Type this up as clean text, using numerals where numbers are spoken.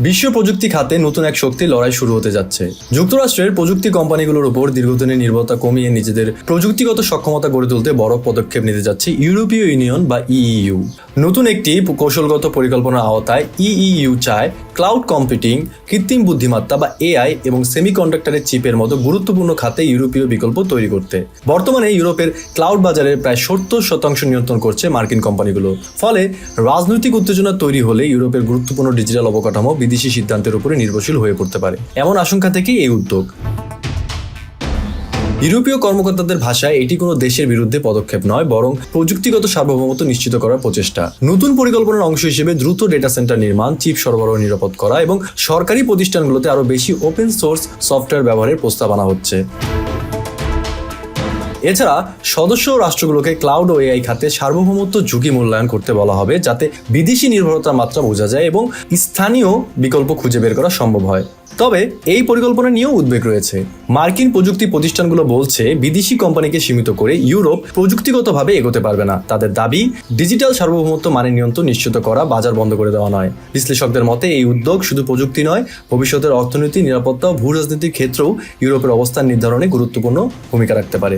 বিশ্ব প্রযুক্তি খাতে নতুন এক শক্তির লড়াই শুরু হতে যাচ্ছে। যুক্তরাষ্ট্রের প্রযুক্তি কোম্পানিগুলোর উপর দীর্ঘদিনের নির্ভরতা কমিয়ে নিজেদের প্রযুক্তিগত সক্ষমতা গড়ে তুলতে বড় পদক্ষেপ নিতে যাচ্ছে ইউরোপীয় ইউনিয়ন বা ইইউ। নতুন একটি কৌশলগত পরিকল্পনার আওতায় ইইউ চায় ক্লাউড কম্পিউটিং, কৃত্রিম বুদ্ধিমত্তা বা এআই এবং সেমিকন্ডাক্টরের চিপের মতো গুরুত্বপূর্ণ খাতে ইউরোপীয় বিকল্প তৈরি করতে। বর্তমানে ইউরোপের ক্লাউড বাজারের প্রায় 70% নিয়ন্ত্রণ করছে মার্কিন কোম্পানিগুলো। ফলে রাজনৈতিক উত্তেজনা তৈরি হলে ইউরোপের গুরুত্বপূর্ণ ডিজিটাল অবকাঠামো বিদেশি সিদ্ধান্তের উপরে নির্ভরশীল হয়ে পড়তে পারে। এমন আশঙ্কা থেকেই এই উদ্যোগ। ইউরোপীয় কর্মকর্তাদের ভাষায় এটি কোনো দেশের বিরুদ্ধে পদক্ষেপ নয়, বরং প্রযুক্তিগত সার্বভৌমত্ব নিশ্চিত করার প্রচেষ্টা। নতুন পরিকল্পনার অংশ হিসেবে দ্রুত ডেটা সেন্টার নির্মাণ, চিপ সরবরাহ নিরাপদ করা এবং সরকারি প্রতিষ্ঠানগুলোতে আরও বেশি ওপেন সোর্স সফটওয়্যার ব্যবহারের প্রস্তাব আনা হচ্ছে। এছাড়া সদস্য রাষ্ট্রগুলোকে ক্লাউড ও এআই খাতে সার্বভৌমত্ব ঝুঁকি মূল্যায়ন করতে বলা হবে, যাতে বিদেশি নির্ভরতার মাত্রা বোঝা যায় এবং স্থানীয় বিকল্প খুঁজে বের করা সম্ভব হয়। তবে এই পরিকল্পনা নিয়েও উদ্বেগ রয়েছে। মার্কিন প্রযুক্তি প্রতিষ্ঠানগুলো বলছে বিদেশি কোম্পানিকে সীমিত করে ইউরোপ প্রযুক্তিগতভাবে এগোতে পারবে না। তাদের দাবি, ডিজিটাল সার্বভৌমত্ব মানে নিয়ন্ত্রণ নিশ্চিত করা, বাজার বন্ধ করে দেওয়া নয়। বিশ্লেষকদের মতে এই উদ্যোগ শুধু প্রযুক্তি নয়, ভবিষ্যতের অর্থনীতি, নিরাপত্তা ও ভূ রাজনীতির ক্ষেত্রেও ইউরোপের অবস্থান নির্ধারণে গুরুত্বপূর্ণ ভূমিকা রাখতে পারে।